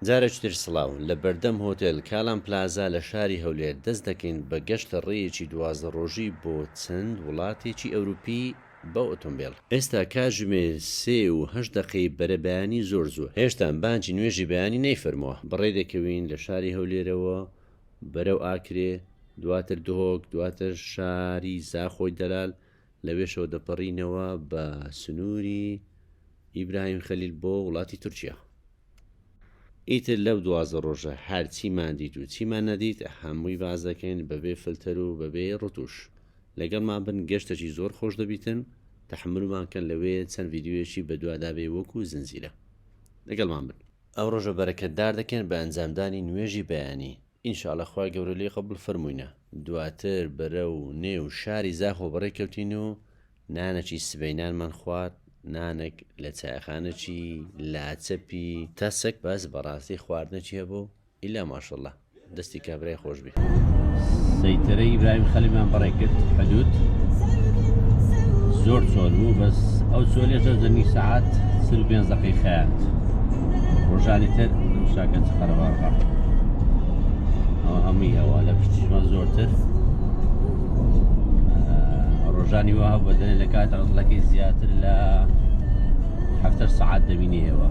جارێکتر سڵاو لە بەردەم هۆتێل کالام پلازا لە شاری هەولێر دەست دەکەین بە گەشتە ڕێیەکی 12 ڕۆژی بۆ چەند وڵاتێکی ئەوروپی بە ئۆتۆمبیل. ئێستا کاتژمێر 3:08 بەرە بەیانی زۆر هێشتا بانکی نوێژی بەیانی نەیفەرمووە. بەڕێ دەکەوین لە شاری هەولێرەوە بەرەو ئاکرێ، دواتر دهۆک، دواتر شاری زاخۆی دەلال، لەوێشەوە دەپەڕینەوە بە سنووری ئیبراهیم خەلیل بۆ وڵاتی تورکیا. ئیتر لەو 12 ڕۆژە هەر چیمان دیت و چیمان نەدیت هەمووی باز دەکەین بەبێ فلتەر و بەبێ ڕتوش. لەگەڵمان بن، گەشتێکی زۆر خۆش دەبیتن. تەحملمانکەن لەوێ چەند ڤیددیوێکی بەدوادابێ وەکو زنجیرە. لەگەڵمان بن. ئەو ڕۆژە بەرەکەتدار دەکەن بە ئەنجامدانی نوێژی بەیانی. ئینشاءڵڵا خوای گەورە لێ قبول فەرمووینە. دواتر بەرەو نێو شاری زاخۆ بەڕێکەوتین و نانەکی سبەینانمان خوارد، نانێک لە چایخانەکی لاچەپی تەسک بەس بەڕاستی خواردنەکی هەبوو. ئیلا ماشەڵڵا دەستی کابرای خۆش بێ. سەیتەرە ئیبراهیم خەلیلمان بەڕێ کرد حدود زۆر چۆن بوو، بەس ئەو چۆلێژە زەنی سەعات 35 دقیقەی خەیاند. ڕۆژانی تر شاکە چ خەرەباڕ ئەوە هەمووی هەوا لە پشتیژمە زۆرتر. ڕۆژانی وها بەدەنێ لە کات ڕەتڵەکەی زیاتر لە 7 سەعات دەبینی ئێوە.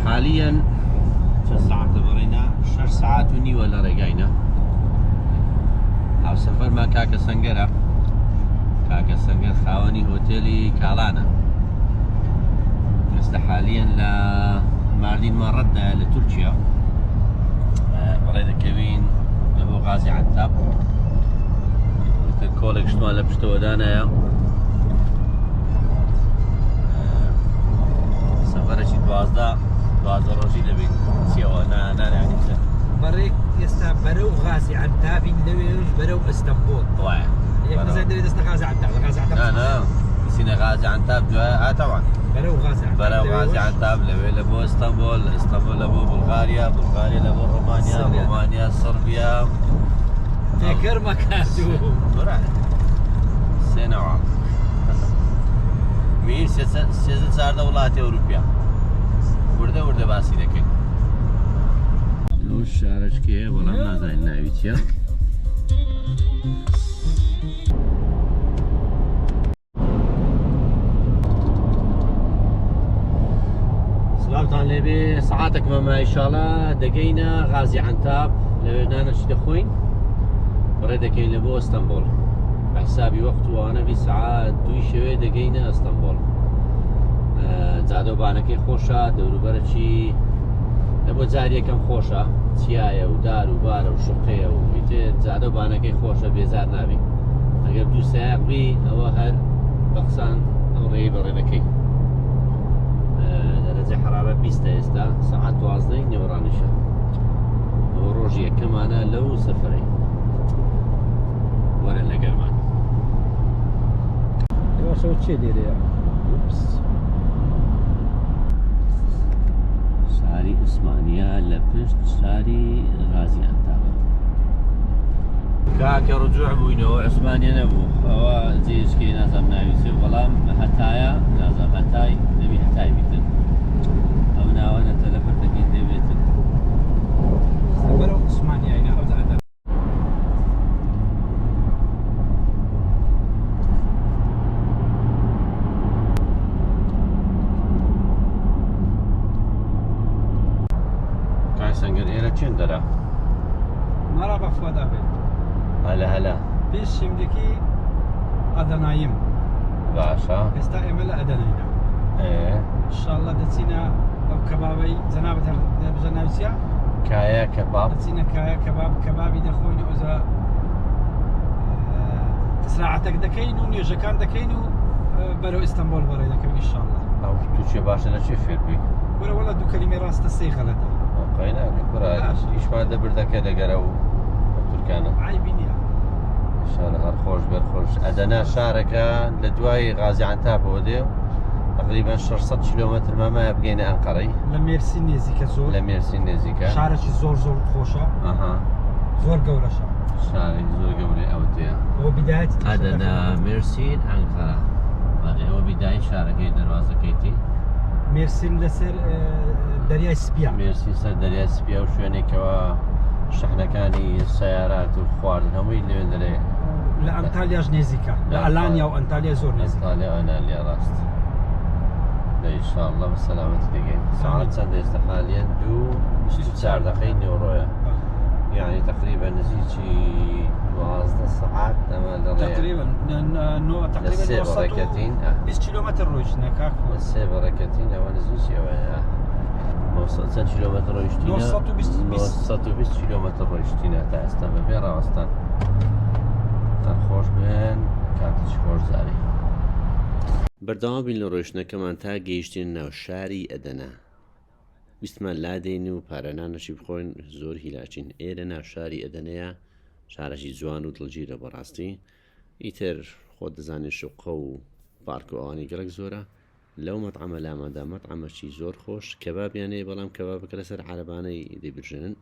حالیان چەند سەعاتە بڕێنە؟ 6 سەعات و نیوە لە ڕێگاینە. هاوسەفەرمان کاکە سەنگەرە. کاکە سەنگەر خاوەنی هۆتێلی کاڵانە. ئێستا حالیان لە ماردینمان ڕەتدایە لە تورکیا. بەڕێ دەکەوین لە بۆ غازی عەنتاب. کۆڵێک شتمان لە پشتەوەدانایە. سەفەرێکی 12 ڕۆژی دەبێت. چیەوە نانانیتە بەڕێک ئێستا بەرەو غازی عەنتابین، لەوێش بەرەو ئەستەمبۆڵ. وایە یەکمەزای دەرێ دەستە غازی عەنتاب. بچینە غازی عەنتاب دوای ئاتەوان بەرەو غازی عەنتاب لەوێ لە بۆ ئەستەمبۆڵ، ئەستەمبۆڵ لە بۆ بولغاریا، بولغاریا لە بۆ ڕۆمانیا، ڕۆمانیا سەربیا. تێکەر مەکاتوو سێنەوە میر 13 وڵاتی ئەوروپیا وردە باسی دەکەین. ئەو شارەچکەیە بەڵام نازانین ناوی چییە. سلامتان لێبێ. سەعاتێک مەمە ئینشاڵڵا دەگەینە غازی عەنتاب. لەوێ نانەچی دەخۆین، بڕێ دەکەین لە بۆ ئەستەمبۆڵ. بە حسابی وەخت وانە 20 سەعات 2 شەوێ دەگەینە ئەستەمبۆڵ. جادۆبانەکەی خۆشە، دەوروبەرەکی لە بۆ جاری یەکەم خۆشە، چیایە و دار و بارە و شوقەیە و تر جادۆبانەکەی خۆشە، بێزار نابێت. ئەگەر 2 سایق بی ئەوە هەر بە قسان ئەو ڕێی بەڕێ دەکەی. دەرەجە حرارە 20 ئێستا سەعات 12 نێوەڕانیشە. ئەوە ڕۆژی یەکەمانە لەو سەفەرەی. وەرە لەگەڵمان. ئێوەشەوە چێ لێرەیە؟ شاری عوسمانیا لە پشت شاری غازی عەنتابە. کاکە ڕجوع بووینەوە، عوسمانیا نەبوو. ئەوە جێشکی نازانم ناوی چێ، بەڵام هەتایە نازانم هەتای دەبی هەتای بیتن. ئەو ناوانە تەلەفەر دەکەین دەبێتن. بەرەو عوسمانیایە ئەو زەعەدە. سەنگەر ئێرە چێندەرە؟ مەرا بەخوادا بێت. هەلا پێش شیمدێکی ئەدەناییم. باشە. ئێستا ئێمە لە ئەدەناینە. ئینشاڵڵا دەچینە ئەو کەبابەی جەنابەت دەبژە ناوی چییە؟ کایە کەباب. دەچینە کایە کەبابی دەخۆین. ئەوزە ساعەتێک دەکەین و نوێژەکان دەکەین و بەرەو ئیستەنبۆڵ بەڕێ دەکەین ئینشاڵڵا. ئەو تووشێ باشە لە چێ فێر بووی؟ وەرە وەڵا دوو کەلیمەی ڕاستە سێ غەڵەتە. ئیشمان دەبردەکە لەگەرە و تورکانە. عایبی نییە. شارە هەر خۆش بێت خۆش. ئەدەنا شارەکە لە دوای غازی عەنتابەوە دێ تقریبا 600 کیلۆمەتر مامایە بگەینە ئەنقەرەی. لە مێرسین نێزیکە زۆر. لە مێرسین نێزیکە. شارێکی زۆر خۆشە. زۆر گەورەشە. شارێکی زۆر گەورەی ئەو تێە. ئەوە بیدایەتی ئەدەنا مێرسین ئەنقەرە. داین شارەکەی دەواازەکەیتی مێرسین لەسەر دەریای سپیا مێرسی سەر دەریای سپیا و شوێنێکەوە شەحنەکانی سیارات و خواردن هەمووی لێ دەرێ لە ئەنتالیاش نێزیکە لە ئەلانیا و ئەنتالیا زۆر نێزیکە ئەنالیا ڕاست ئینشاءالله بە سەلامەتی دەگەین ساعت چەند ئێستا حالیان 2:24 دقەی نیوڕۆیە يعني تقريبا نزيجي 12 ساعات تقريبا تقريبا بركتين 20 كيلومتر رويشنا كاكو السي بركتين او نزيجي وصلت كيلومتر رويشتينا 920 كيلومتر رويشتينا تا استما بيرا وستان خوش بين كاتش خوش زاري بەردەوام بین لە ڕۆیشتنەکەمان تا گەیشتین ناو شاری ئەدەنا ویستمان لادەین و پارەنانەشی بخۆین زۆر هیلاچین ئێرە ناو شاری ئەدەنەیە شارەشی جوان و دڵگیرە بەڕاستی ئیتر خۆت دەزانێت شوقە و پارک و ئەوانی گەڵک زۆرە لەو مەطعەمە لامەدا مەطعەمەشی زۆر خۆش کەبابیانەیە بەڵام کەبابەکە لەسەر عارەبانەی دەیبرژێنن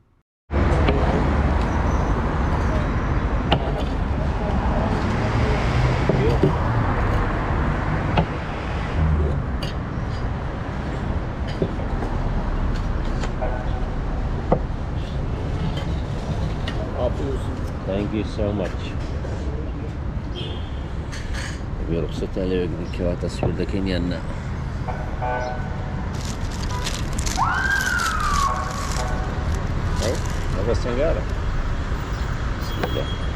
Thank you so much. برخصت على كوا تصوير دكين ينا. هذا سيارة. بسم الله.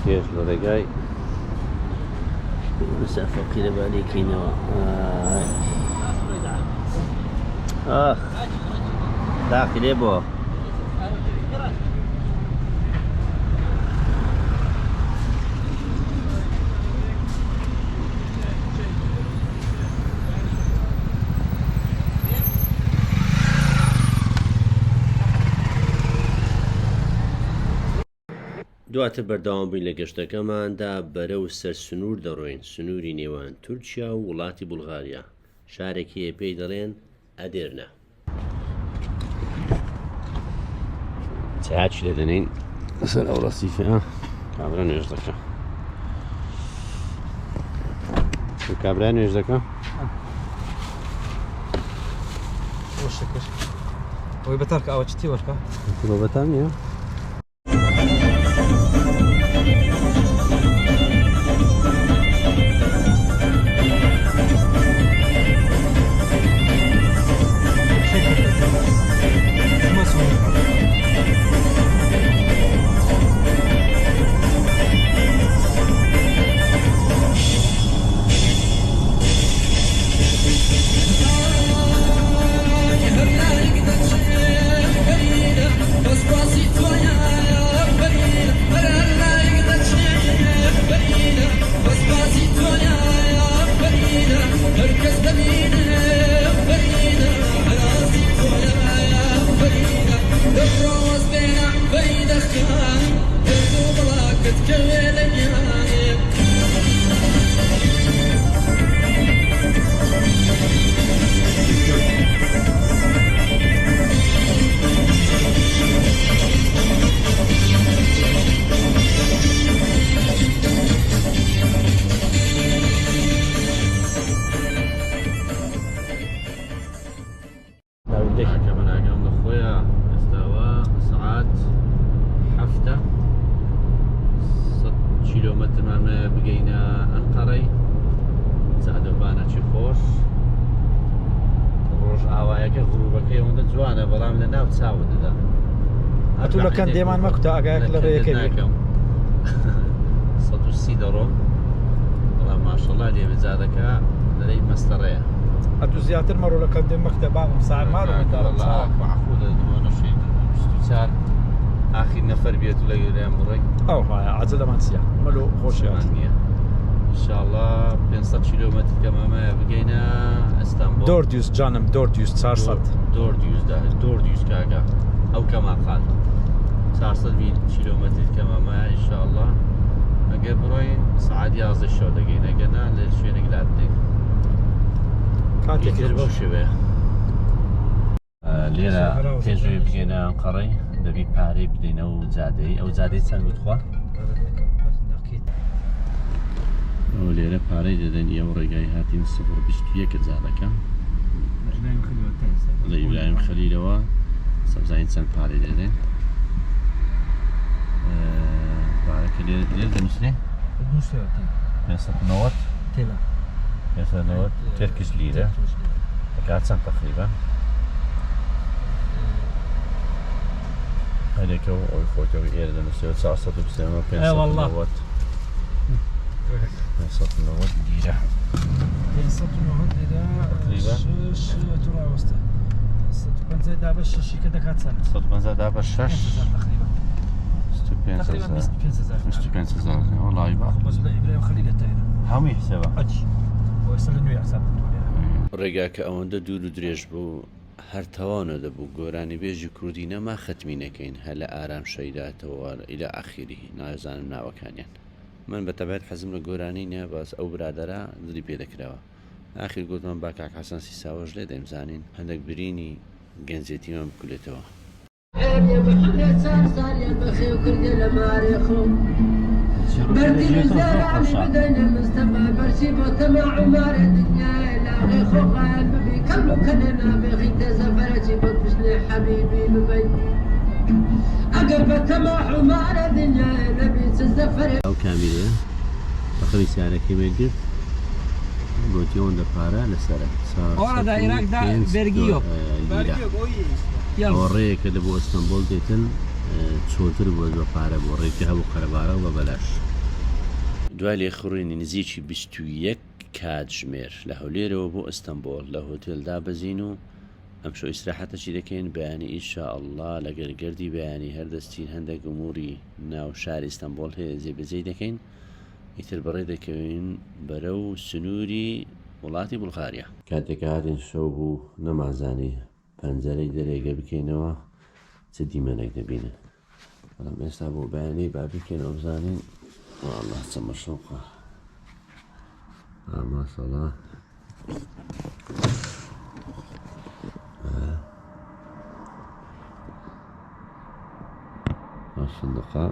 كيش لرجاي مسافة كده بالي كينو داخل يبو دواتر بەردەوام بووین لە گەشتەکەماندا بەرەو سەر سنوور دەڕۆین سنووری نێوان تورکیا و وڵاتی بولغاریا شارێکی پێی دەڵێن ئەدێرنە چاچی لە دەنین لەسەر ئەو ڕەسیفە کابرا نوێژ دەکە کابرا نوێژ دەکە ئەوی بەتارکە ئەوە چتی وەرکە بۆ بەتان نییە ئەتوولەکەن دێمان مەکوتە ئاگایەک لە ڕێیەکەی ناکەم 130 دەڕۆم بەڵام ماشەڵڵا لێبجارەکە لەرەی مەستەڕەیە ئەتوو زیاتر مەڕۆلەکەن دێ مەکتە باڵم ساعت معقولە 24 ئاخیر نەفەر بێت و لە گوێریان بڕێ ئەو هایە عەجە لەمان چییە مەلو خۆشیان نییە ئینشاءڵڵا 500 کیلۆمەتر کەمامایە بگەینە ئەستانبوڵ دۆردیوس جانم دۆردیوس 400 دۆردیوس کاکە ئەو کەماقال 400 کیلۆمەتر کەمامایە ئینشاءڵڵا ئەگەر بڕۆین سەعات 11 شەو دەگەین ئەگەنا لە شوێنێک لات دێین ئیتر بەو شێوەیە لێرە پێشوێ بگەینە ئەنقەڕەی دەبی پارەی بدەینە و جادەی ئەو جادەی چەند بتخوا لێرە پارەی دەدەن ئێوە ڕێگای هاتین 021 جادەکە لە ئیبراهیم خەلیلەوە سەبزین چەند پارەی دەدەن پارەکە لێرە دەنووسێ 590 590 ترکیش لیرە دەکات چەند تقریبا هەرێکە و ئەوی خۆتەوەی ئێرە دەنووسێت 420 590 590 لیرە 590 لیرە تقریبا 150 دابە 6 کە دەکات چەند 150 دابە 6 تقریبا 25,000 وڵی با بەس لە ئیبراهیم خەلیلە تایە هەمووی حسێبە ئەوستا لە نوێی حساب ڕێگا کە ئەوەندە دوور و درێژ بوو هەر تەوانە دەبوو گۆرانی بێژی کوردی نەما خەتمی نەکەین هە لە ئارام شەیداتەوە ئیلا ئاخیری نازانم ناوەکانیان من بە تەبێت حەزم لە گۆرانی نییە باس ئەو برادەرە دڵی پێ دەکراوە ئاخیر گوتمان با کاک حەسەن سیساوەش لێ دەیمزانین هەندێک برینی گەنجێتیمان بکولێتەوە ئەو کامیلە بەخەوی سیارەکەی مێگرت گۆتی ئەوەندە پارە لەسەرە ڕێیەکە لە بۆ ئەستەمبۆڵ دێتن چۆتر بۆ بە پارە بۆ ڕێکی هەبوو قەرەبارە و بە بەلاش دوای لێخڕینی نزیکی 21 کاتژمێر لە هەولێرەوە بۆ ئەستەمبۆڵ لە هۆتێلدا بەزین و ئەم شۆ ئیسراحەتەشی دەکەین بەیانی ئینشاءالله لە گەرگەردی بەیانی هەردەستین هەندێک ئوموری ناو شاری ئەستەمبۆڵ هەیە جێبەجێ دەکەین ئیتر بەڕێ دەکەوین بەرەو سنووری وڵاتی بولغاریا کاتێک هاتین شەو بوو نەمازانی پەنجەرەی دەرێگە بکەینەوە چ دیمەنێک دەبینن بەڵام ئێستا بۆ بەیانی با بکەینەوە بزانین والله چەمە شەوقە ماشەڵڵا صندوقە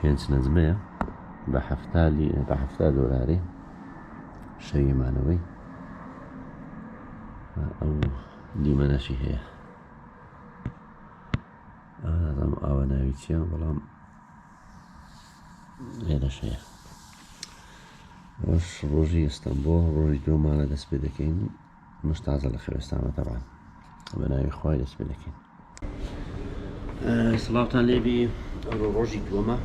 5 نەزمەیە بە 70 دۆلاری شەویمانەوەی ئەو دیمەنەشی هەیە ئازام ئاوە ناوی چیە بەڵام لێرەش هەیە ڕۆژی ئەستەمبۆڵ ڕۆژی دۆمانە دەست پێ دەکەین مشتازە لە خێوەستانە تەبان بە ناوی خوای دەست پێ دەکەین سڵاوتان لێبی ڕۆژی دووەمە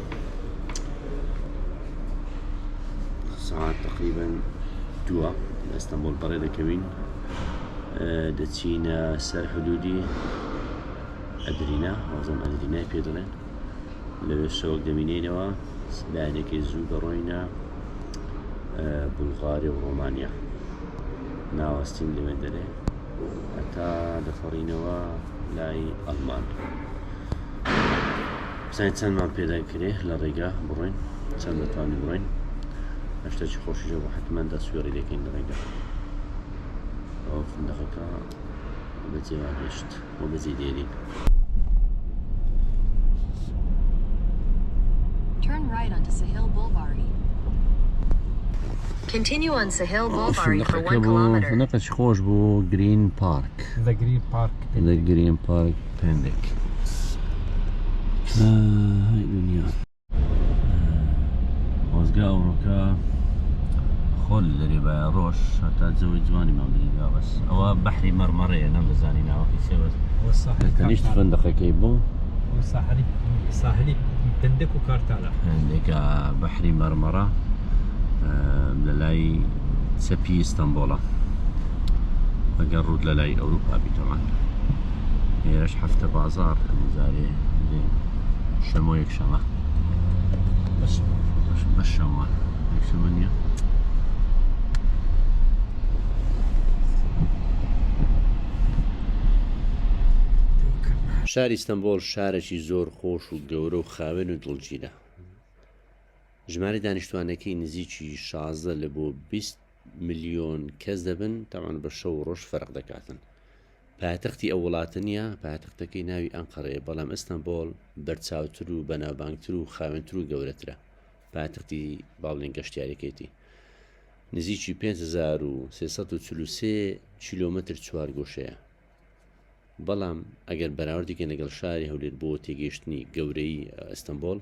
ساعات تقریبا 2 لە ئەستەمبۆڵ بەڕێ دەکەوین دەچینە سەر حدودی ئەدرینا وازم ئەدرینای پێ دەڵێن لەوێ شەوەک دەمینێنەوە بەیانێکی زوو دەڕۆینە بولغاریا و ڕۆمانیا ناوەستین لەوێ دەرێ هەتا دەفەڕینەوە لای ئەڵمان بزانین چەندمان پێداکرێ لە ڕێگا بڕۆین چەند دەتوانین بڕۆین هەشتێکی خۆشیژە بۆ حتمەن دەسوێڕی دەکەین لە ڕێگا ئەو فندقەکە بەجێوا هێشت بۆ بەجێ دێرین Turn right onto Sahil Boulevard. Continue on Sahil Boulevard for 1 kilometer. فندقەی خۆش بۆ گرین پارک لە گرین پارک پێندێک دنیا خۆزگا ئەوڕۆکە خۆل لەرێ بە ڕۆژ هەتا جەوەی جوانی ماڵدەریدا بەس ئەوە بەحری مەرمەڕەیە نەمدەزانی ناوەکەی سێوەتەنیشت فندقەکەی بوو ساحلی پندێک و کارتالە هەندێکە بەحری مەرمەڕە لە لای چەپی ئیستەمبۆڵە ئەگەر ڕوود لە لای ئەوروپا بیتەوە هێرش هەفتە بازار هەمزارێ شەمە و یەکشەمە بەشەمە یەکشەمە نییە شاری ئیستەمبۆڵ شارێکی زۆر خۆش و گەورە و خاوێن و دڵگیرە ژمارە دانیشتوانەکەی نزیکی 16 لە بۆ 20 ملیۆن کەس دەبن تاوان بە شەو ڕۆژ فەرق دەکاتن. پایتەختی ئەو وڵاتە نییە، پایتەختەکەی ناوی ئەنقەرەیە، بەڵام ئەستەمبۆڵ بەرچاوتر و بەناوبانگتر و خاوێنتر و گەورەترە. پایتەختی باڵێن گەشتیاریەکەیەتی نزیکی 5343 کیلۆمەتر چوارگۆشەیە. بەڵام ئەگەر بەراوردێکە لەگەڵ شاری هەولێر بۆ تێگەیشتنی گەورەی ئەستەمبۆڵ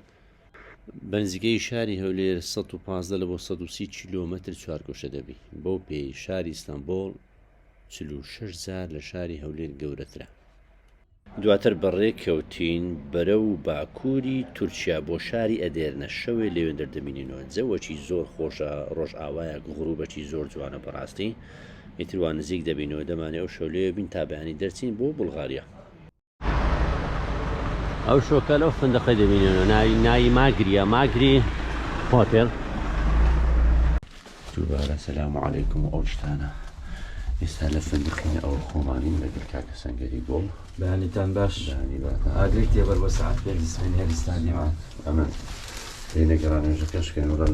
بەنزیکەی شاری هەولێر 115 لە بۆ 130 کیلۆمەتر چوارگۆشە دەبی. بەو پێی شاری ئیستانبول 46,000 لە شاری هەولێر گەورەترە. دواتر بەڕێ کەوتین بەرە و باکووری تورکیا بۆ شاری ئەدێرنە شەوێ لەوێن دەردەمینینەوە. جەوەکی زۆر خۆشە، ڕۆژ ئاوایە، غڕوبەکی زۆر جوانە بەڕاستی. ئیتروان نزیک دەبینەوە دەمانێت ئەو شەو لێ بین تا بەیانی دەرچین بۆ بولغاریا. ئەو شۆکە لەو فندقی دەبینێنەوە ناوی ماگریە، ماگری هۆتێل. دووبارە سەلام عەلەیکم و ئەو شتانە. ئێستا لە فندقینە ئەو خۆمانین لەگەڵ کاکە سەنگەری گۆڵ. بەیانیتان باش. ئاگری تێبەر بۆ سەعات 5 سبەی هێرستانیەوە. ئەمە لێنەگەڕان نوێژەکەشکەن وڕە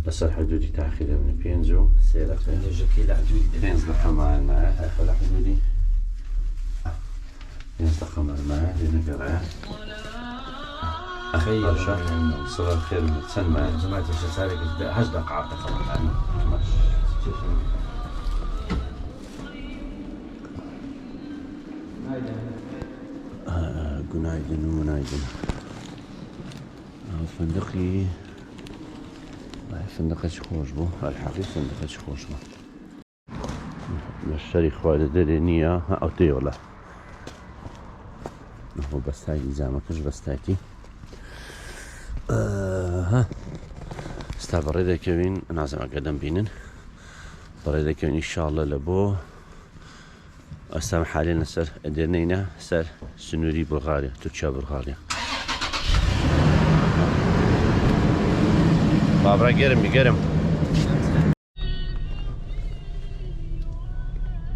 لەسەر حدودی تاخیرە بن 5 و 3 دقیقە. نوێژەکەی لە حدودی 5 دقەمان مایە هەفە لە حدودی 5 دقەمان مایە لێنەگەڕایە. خير صباح الخير سلمى جماعة الشسارة هجدة قاعدة خلاص günaydın günaydın. فندقي فندقة خوش بو الحقيقة فندقة خوش بو الشريك خوالي درينية أو تيولا هو بستايتي زعمكش بستايتي ها استا بريدة كوين نازم قدم بينن بريدة كوين إن شاء الله لبو أستام حاليا سر درنينا سر سنوري بلغاريا تركيا بلغاريا بابرا قرم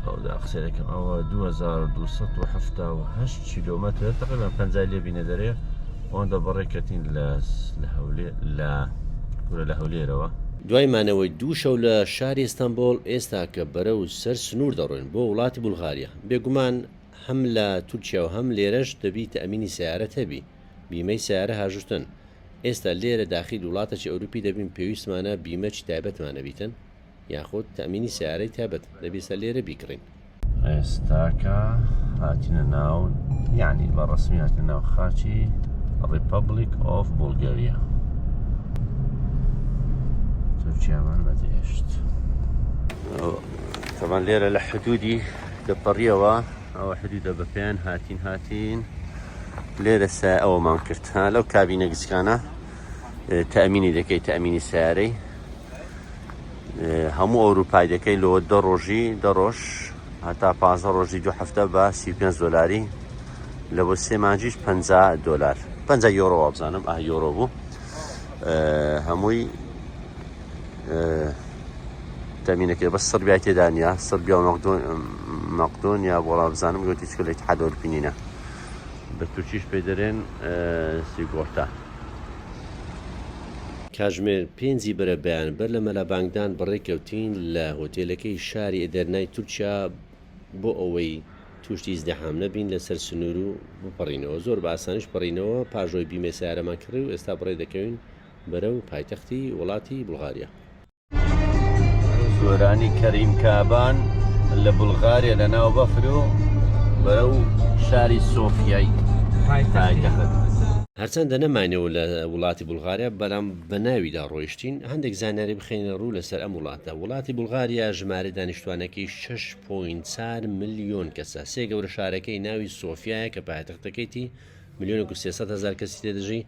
أو دا أقصيلك أو 2278 كيلومتر تقريبا 50 بين دريه وان دا بريكتين لهوليرەوە. دوای مانەوەی دوو شەو لە شاری ئیستانبول ئێستا کە بەرە و سەر سنوور دەڕۆین بۆ وڵاتی بولغاریا. بێگومان هەم لە تورکیا و هەم لێرەش دەبی تەئەمینی سیارەت هەبی، بیمەی سیارە هاژوتن. ئێستا لێرە داخل وڵاتێکی ئەوروپی دەبین پێویستمانە بیمەی تایبەتمانە بیتن یاخود تەئەمینی سیارەی تایبەت دەبیستە لێرە بیکڕین. ئێستاکە هاتینە ناو یعنی بە ڕەسمی هاتینە ناو خاچی Republic of Bulgaria. تركيا ما بديشت. طبعا ليرة لحدودي دبريوا أو حدود ببين هاتين ليرة ساعة أو ما انكرت ها لو كابينة قسكانة تأميني دكي تأميني سعري همو أوروباي دكي لو دروج حتى 15 روجي 2 هفته با 35 دلاری لو 3 مانجيش 50 دلار 50 يورو بزنم يورو بو هموي تأمينك بس صربيا تدانيا صربيا ومقدونيا ولا بزنم قلت تشكل الاتحاد الأوروبي بتوشيش بيدرين سيغورتا کاژمێر پێنجی بەرە بەیانبەر لە مەلابانگدان بەڕێکەوتین لە هۆتێلەکەی شاری ئەدەرنای تورکیا بۆ ئەوەی توشتی ئیزدیحام نەبین لەسەر سنوور و بپەڕینەوە. زۆر بە ئاسانیش پەڕینەوە پاژۆی بیمە سیارەمان کڕی و ئێستا بڕێ دەکەوین بەرەو پایتەختی وڵاتی بولغاریا. زۆرانی کەریم کابان لە بولغاریا لە ناو بەفر و بەرەو شاری سۆفیای پایتەخت. هەرچەندە نەمانەوە لە وڵاتی بولغاریا بەڵام بە ناویدا ڕۆیشتین هەندێک زانیاری بخینە ڕوو لەسەر ئەم وڵاتە. وڵاتی بولغاریا ژمارە دانیشتوانەکەی 6.4 ملیۆن کەسە. سێ گەورە شارەکەی ناوی سۆفیایە کە پایتەختەکەیتی 1,300,000 کەسی تێدەژی.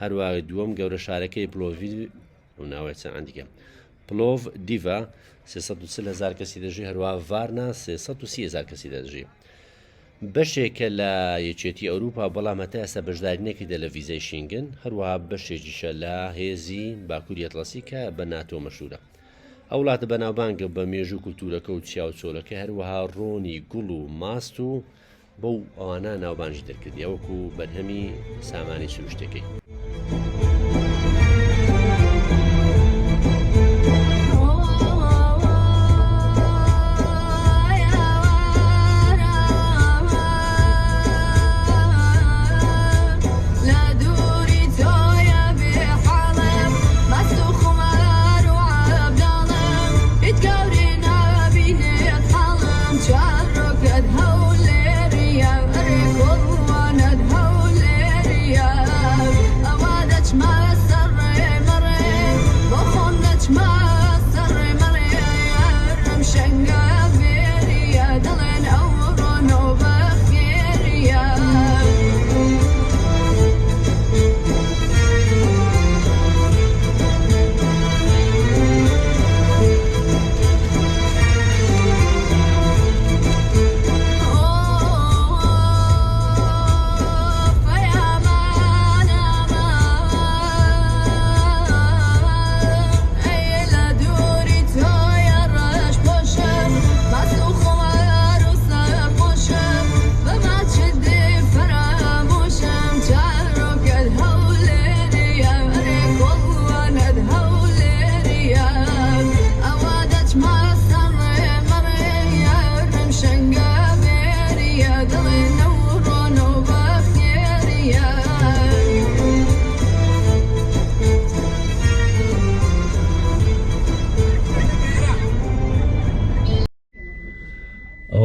هەروەها دووەم گەورە شارەکەی پلۆڤ دیڤا 330,000 کەسی دەژی. هەروەها ڤارنا 330,000 کەسی دەژی. بەشێکە لە یەکێتی ئەوروپا بەڵام هەتا ئێستا بەشدارینێکی دە لە ڤیزای شینگن. هەروەها بەشێکیشە لە هێزی باکووری ئەتڵەسی کە بە ناتۆ مەشهورە. ئەو وڵاتە بەناوبانگە بە مێژوو کولتورەکە و چیا و چۆلەکە هەروەها ڕۆنی گوڵ و ماست و بەو ئەوانە ناوبانجی دەرکردی ئەوەکو بەرهەمی سامانی سروشتەکەی.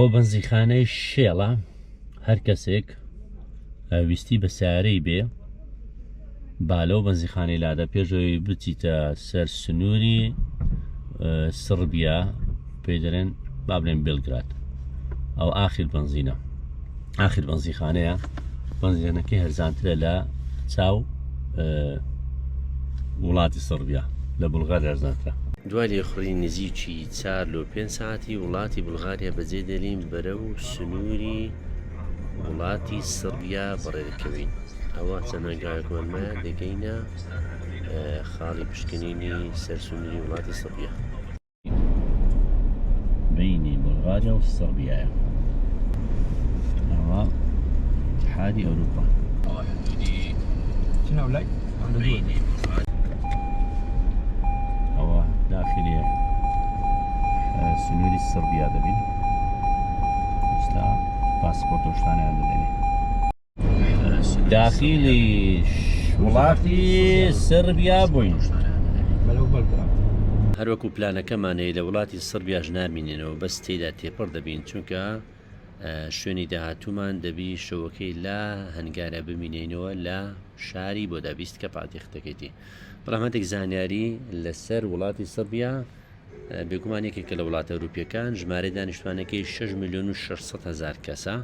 ئەوە بەنزیخانەی شێڵە هەر کەسێک ویستی بە سیارەی بێ بالەو بەنزیخانەی لادە پێشەوەی بچیتە سەر سنووری سربیا پێی دەڵێن با بڵێن بێلگراد ئەو ئاخر بەنزینە ئاخر بەنزیخانەیە بەنزیخانەکەی هەرزانترە لە چاو وڵاتی سربیا لە بولغار هەرزانترە دوای لێخوڕی نزیکی 4 لۆ 5 ساعتی وڵاتی بولغاریا بەجێ دێنین بەرەو سنووری وڵاتی سربیا بەڕێدەکەوین ئەوە چەندەنگایەکمانمایە دەگەینە خاڵی پشکنینی سەر سنووری وڵاتی سربیا بینی بولغاریا و سربیایە ئەوە اتحادی ئەوروپا شنو ولاي؟ ئەوە داخلی سنووری سربیا دەبین ئێستا پاسپۆرت و شتانیان دەدەنێ داخلی وڵاتی سربیا بووین بلو بلغراد هەروەکو پلانەکەمانەیە لە وڵاتی سربیا ژنارمینێنەوە بەس تێدا تێپەڕ دەبین چونکە شوێنی داهاتوومان دەبی شەوەکەی لا هەنگارە بمینێنەوە لە شاری بۆ دابیست کە پاتێختەکەیتی بەڕەحمەتێک زانیاری لەسەر وڵاتی سربیا بێگومانێکێکە لە وڵاتە ئەوروپیەکان ژمارە دانیشتوانەکەی 6,600,000 کەسە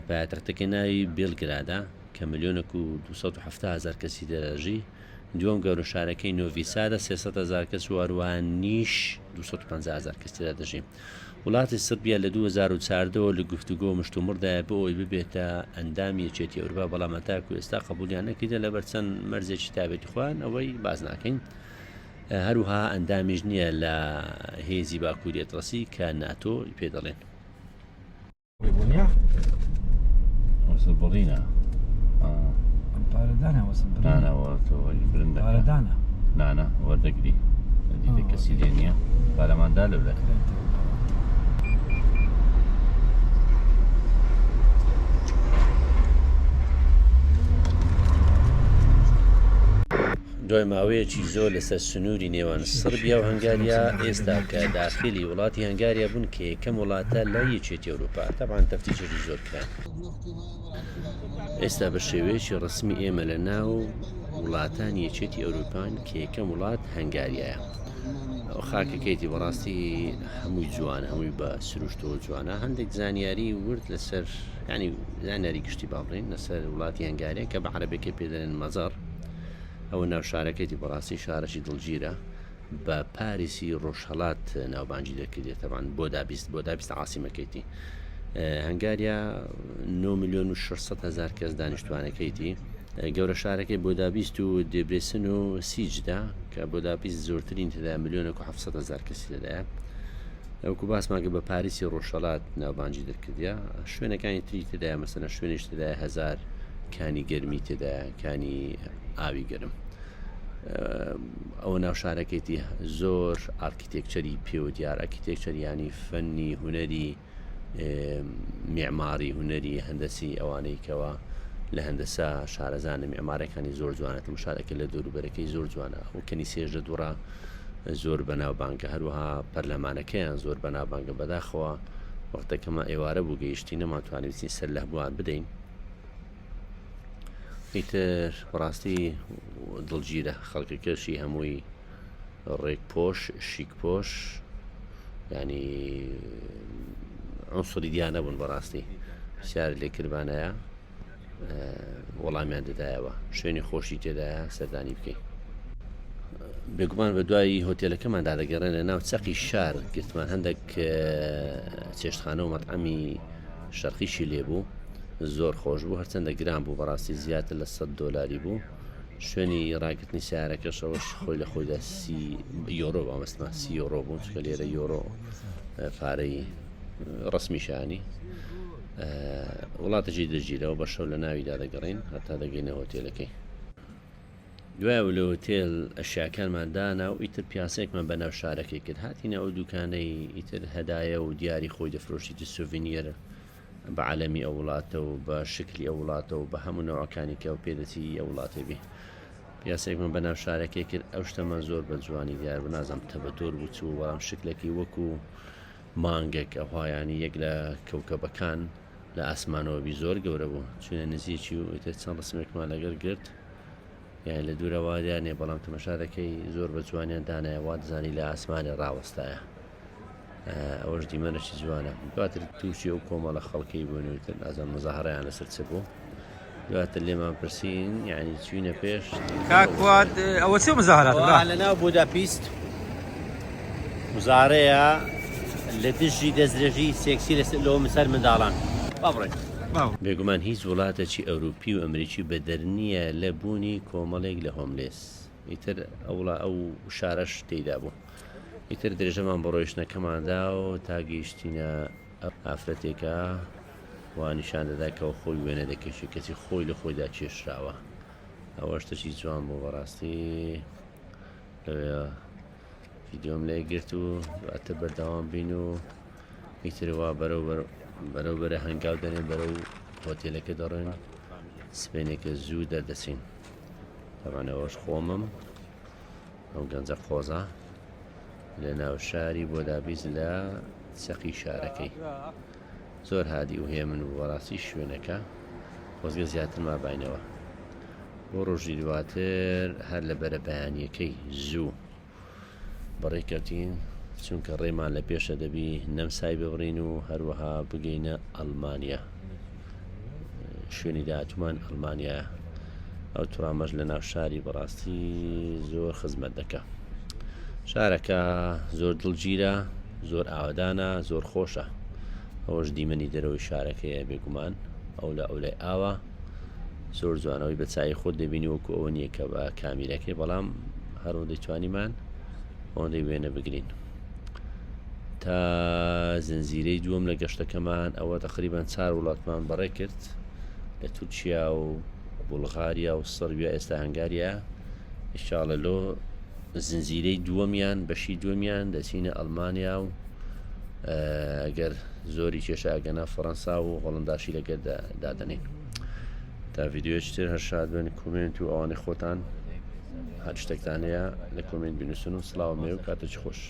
پایتەختەکەی ناوی بێلگرادە کە 1,270,000 کەسی دەژی دووەم گەورە شارەکەی نۆڤی سادە 300,000 کەس و هەروەها نیش 250,000 کەسیدا دەژی وڵاتی سربیا لە 2014ەوە لە گفتوگۆ مشتومڕدایە بۆ ئەوی ببێتە ئەندامی یەکێتی ئەوروپا بەڵام هەتاکو ئێستا قبولیان نەکردە لەبەر چەند مەرجێکی تابێتی خوان ئەوەی باز ناکەین هەروها ئەندامیش نییە لە هێزی باکووری ئەتڵەسی کە ناتۆ پێ دەڵێن وەسڵ بڕینە باردانە وەسڵ بڕینە نانەوە تۆ برندە باردانە نانە وەردەگری دیدە کەسی لێ نییە پارەماندا لەولە دوای ماوەیەکی زۆر لەسەر سنووری نێوان سربیا و هەنگاریا ئێستا کە داخلی وڵاتی هەنگاریا بوون کە یەکەم وڵاتە لە یەکێتی ئەوروپا تەبان تەفتیشێکی زۆر کران ئێستا بە شێوەیەکی ڕسمی ئێمە لە ناو وڵاتان یەکێتی ئەوروپان کە یەکەم وڵات هەنگاریایە خاکەکەیتی بەڕاستی هەمووی جوانە هەمووی بە سروشتەوە جوانە هەندێک زانیاری ورد لەسەر ینی زانیاری گشتی باڵێن لەسەر وڵاتی هەنگاریا کە بە عەرەبیەکە پێ دەڵێن مەزەر ئەوە ناو شارەکەیتی بەڕاستی شارەشی دڵگیرە بە پاریسی ڕۆژهەڵات ناوبانجی دەکردێت تەبان بۆ دابیست عاسیمەکەیتی هەنگاریا 9,600,000 کەس دانیشتوانەکەیتی گەورە شارەکەی بۆ دابیست و دێبرێسن و سیجدا کە بۆ دابیست زۆرترین تدا 1,700,000 کەسی لەدایە ئەوکو باسماگە بە پاریسی ڕۆژهەڵات ناوبانجی دەکردیا شوێنەکانی تری تدایە مەسەنە شوێنیش تدایە 1000 کانی گەرمی تدایە کانی ئاوی گەرم ئەوە ناو شارەکەیتی زۆر ئارکیتێکچەری پێ و دیار ئارکیتێکچەریانی فەنی هونەری میعماری هونەری هەندەسی ئەوانەی کەەوە لە هەندەسا شارەزانە میعمارەکانی زۆر جوانێت شارەکە لە دووروبەرەکەی زۆر جوانە و کەنیسێژە دوڕە زۆر بەناوبانگە هەروەها پەرلەمانەکەیان زۆر بەناوبانگە بەداخەوە وەختەکەمە ئێوارە بوو گەیشتی نەماتوانێتین سەر لە هەبووان بدەین ئیتر بەڕاستی دڵگیرە خەڵکەکەشی هەمووی ڕێکپۆش شیکپۆش ینی عنسوری دیانە بوون بەڕاستی پرسیار لێکردبانەیە وەڵامیان دەدایەوە شوێنی خۆشی تێدایە سەردانی بکەین بێگومان بە دوای هۆتێلەکەماندا دەگەڕێنە ناو چەقی شار گرتمان هەندێک چێشتخانە و مەطعەمی شەرقیشی لێبوو زۆر خۆش بوو هەرچەندە گران بوو بەڕاستی زیاتر لە $100 بوو شوێنی ڕاگرتنی سیارەکەشەوەش خۆی لە خۆیدا 30 یۆرۆ بامەستمە 30 یۆرۆ بوون چکە لێرە یۆرۆ پارەی ڕسمی شانی وڵاتەجی دەژیرەوە بە شەو لە ناویدا دەگەڕین هەتا دەگەینە هۆتێلەکەی دوای لە هۆتێل ئەشیاکانمان دانا و ئیتر پیاسێکمان بە ناو شارەکەی کرد هاتینە ئەو دوکانەی ئیتر هەدایە و دیاری خۆی دەفرۆشیتی سوڤینیەر بە عالەمی ئەو وڵاتە و بە شکلی ئەو وڵاتە و بە هەموو نەوەکانی کە و پێدەچی ئەو وڵاتی بێ پیاسێکمان بە ناو شارەکەی کرد ئەو شتەمان زۆر بە جوانی دیار بنازم تەبەتۆر بوو چوو وەڵام شکلێکی وەکو مانگێک ئەوهایانی یەک لە کەوکەبەکان لە ئاسمانەوەبی زۆر گەورە بوو چونە نزیکی و ئیتر چەند ڕسمێکمان لەگەر گرت یان لە دوورەوە دیانێ بەڵام تەمەشا دەکەی زۆر بە جوانیان دانایە وا دەزانی لە ئاسمانی ڕاوەستایە ئەوەش دیمەنەشی جوانە دواتر تووشی ئەو کۆمەڵە خەڵکی بوونیتر ئازان مزاهرەیان لەسەر چ بوو دواتر لێمان پرسین یعنی چوینە پێش کاکوات ئەوە چێ مزاهرات لەناو بوداپیست مزارەیە لە دژی دەستدرێژی سێکسی لەەوە مسەر منداڵان بابڕێن بێگومان هیچ وڵاتێکی ئەوروپی و ئەمریکی بەدەرنیە لە بوونی کۆمەڵێک لە هۆملێس ئیتر ئەو شارەش تێیدا بوو ئیتر درێژەمان بە ڕۆیشتنەکەماندا و تا گەیشتینە ئافرەتێکە وانیشان دەدا کە خۆی وێنە دەکەشی کەسی خۆی لە خۆیدا کێشراوە ئەوە شتێکی جوان بوو بەڕاستی لەوێ ڤیدیۆم لێ گرت و دواتر بەردەوام بین و ئیتروا بەرەوبەرە هەنگاو دەنێن بەرەو هۆتێلەکە دەڕێن سبێنێکە زوو دەردەچین تەوانەوەش خۆمم ئەو گەنجە قۆزە لە ناو شاری بۆدابیست لە سەقی شارەکەی زۆر هادی و هێمن و وەڕاستی شوێنەکە خۆزگە زیاتر مابینەوە بۆ ڕۆژی دواتر هەر لە بەرە بەیانیەکەی زوو بەڕێکەوتین چونکە ڕێمان لە پێشە دەبی نەمسای ببڕین و هەروەها بگەینە ئەڵمانیا شوێنی داهاتوومان ئەڵمانیا ئەو توڕامەش لە ناو شاری بەڕاستی زۆر خزمەت دەکە شارەکە زۆر دڵگیرە زۆر ئاوادانە زۆر خۆشە ئەوەش دیمەنی دەرەوەی شارەکەیە بێگومان ئەو لە ئەولای ئاوە زۆر جوانەوەی بە چای خۆت دەبینی وەکو ئەوە نییە کە بە کامیرەکەی بەڵام هەروە دەیتوانیمان ئەوەندەی وێنە بگرین تا زنجیرەی دووەم لە گەشتەکەمان ئەوە تقریبان 4 وڵاتمان بەڕێ کرد لە تورکیا و بولغاریا و سەربیا ئێستا هەنگاریە ئینشاڵڵا لۆ زنجیرەی دووەمیان بەشی دووەمیان دەچینە ئەڵمانیا و ئەگەر زۆری کێشە ئەگەنا فەڕەنسا و هۆڵنداشی لەگەر دادەنین تا ڤیدیۆچتر هەر شاد بن کومنت و ئەوانەی خۆتان هەر شتێکتانەیە لە کۆمنت بنووسن و سڵاو مێ و کاتێکی خۆش